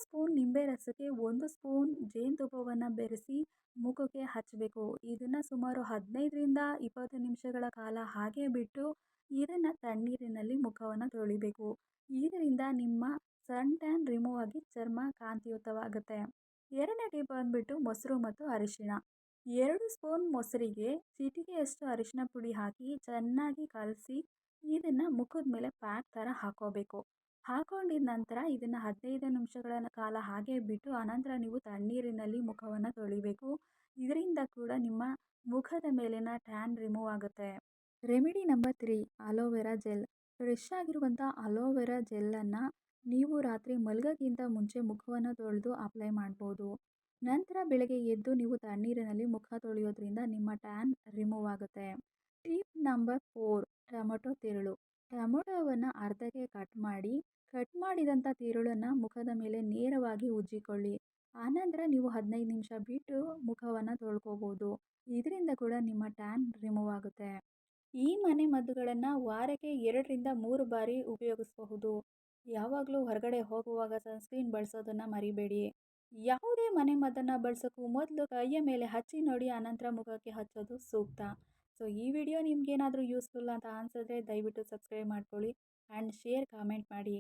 Spoon ನಿಂಬೆ ರಸಕ್ಕೆ 1 spoon ಜೇನುತುಪ್ಪವನ್ನು ಬೆರೆಸಿ ಮುಖಕ್ಕೆ ಹಚ್ಚಬೇಕು. ಇದನ್ನು ಸುಮಾರು 15ರಿಂದ 20 ನಿಮಿಷಗಳ ಕಾಲ ಹಾಗೆ ಬಿಟ್ಟು ಇದನ್ನು ತಣ್ಣೀರಿನಲ್ಲಿ ಮುಖವನ್ನು ತೊಳಿಬೇಕು. ಇದರಿಂದ ನಿಮ್ಮ ಸನ್ ಟ್ಯಾನ್ ರಿಮೂವ್ ಆಗಿ ಚರ್ಮ ಕಾಂತಿಯುತವಾಗುತ್ತೆ. ಎರಡನೇ ಟಿಪ್ ಬಂದ್ಬಿಟ್ಟು ಮೊಸರು ಮತ್ತು ಅರಿಶಿಣ. 2 ಸ್ಪೂನ್ ಮೊಸರಿಗೆ ಚಿಟಿಕೆಯಷ್ಟು ಅರಿಶಿನ ಪುಡಿ ಹಾಕಿ ಚೆನ್ನಾಗಿ ಕಲಸಿ ಇದನ್ನು ಮುಖದ ಮೇಲೆ ಪ್ಯಾಕ್ ಥರ ಹಾಕೋಬೇಕು. ಹಾಕೊಂಡಿದ ನಂತರ ಇದನ್ನು 15 ನಿಮಿಷಗಳ ಕಾಲ ಹಾಗೆ ಬಿಟ್ಟು ಅನಂತರ ನೀವು ತಣ್ಣೀರಿನಲ್ಲಿ ಮುಖವನ್ನು ತೊಳಿಬೇಕು. ಇದರಿಂದ ಕೂಡ ನಿಮ್ಮ ಮುಖದ ಮೇಲಿನ ಟ್ಯಾನ್ ರಿಮೂವ್ ಆಗುತ್ತೆ. Remedy number 3 aloe vera gel. Fresh ಆಗಿರುವಂಥ ಅಲೋವೆರಾ ಜೆಲ್ಲನ್ನು ನೀವು ರಾತ್ರಿ ಮಲಗೋಕ್ಕಿಂತ ಮುಂಚೆ ಮುಖವನ್ನು ತೊಳೆದು ಅಪ್ಲೈ ಮಾಡ್ಬೋದು. ನಂತರ ಬೆಳಗ್ಗೆ ಎದ್ದು ನೀವು ತಣ್ಣೀರಿನಲ್ಲಿ ಮುಖ ತೊಳೆಯೋದ್ರಿಂದ ನಿಮ್ಮ ಟ್ಯಾನ್ ರಿಮೂವ್ ಆಗುತ್ತೆ. ಟಿಪ್ ನಂಬರ್ 4 ಟೊಮೆಟೊ ತಿರುಳು. ಟೊಮೆಟೊವನ್ನು ಅರ್ಧಕ್ಕೆ ಕಟ್ ಮಾಡಿದಂಥ ತಿರುಳನ್ನು ಮುಖದ ಮೇಲೆ ನೇರವಾಗಿ ಉಜ್ಜಿಕೊಳ್ಳಿ. ಆನಂತರ ನೀವು 15 ನಿಮಿಷ ಬಿಟ್ಟು ಮುಖವನ್ನು ತೊಳ್ಕೊಬೋದು. ಇದರಿಂದ ಕೂಡ ನಿಮ್ಮ ಟ್ಯಾನ್ ರಿಮೂವ್ ಆಗುತ್ತೆ. ಈ ಮನೆ ಮದ್ದುಗಳನ್ನು ವಾರಕ್ಕೆ 2ರಿಂದ 3 ಬಾರಿ ಉಪಯೋಗಿಸಬಹುದು. ಯಾವಾಗಲೂ ಹೊರಗಡೆ ಹೋಗುವಾಗ ಸನ್ಸ್ಕ್ರೀನ್ ಬಳಸೋದನ್ನು ಮರಿಬೇಡಿ. ಯಾವುದೇ ಮನೆ ಮದ್ದನ್ನು ಬಳಸೋಕ್ಕೂ ಮೊದಲು ಕೈಯ ಮೇಲೆ ಹಚ್ಚಿ ನೋಡಿ, ಆನಂತರ ಮುಖಕ್ಕೆ ಹಚ್ಚೋದು ಸೂಕ್ತ. ಸೊ ಈ ವಿಡಿಯೋ ನಿಮಗೇನಾದರೂ ಯೂಸ್ಫುಲ್ ಅಂತ ಅನಿಸಿದ್ರೆ ದಯವಿಟ್ಟು ಸಬ್ಸ್ಕ್ರೈಬ್ ಮಾಡ್ಕೊಳ್ಳಿ ಆ್ಯಂಡ್ ಶೇರ್ ಕಾಮೆಂಟ್ ಮಾಡಿ.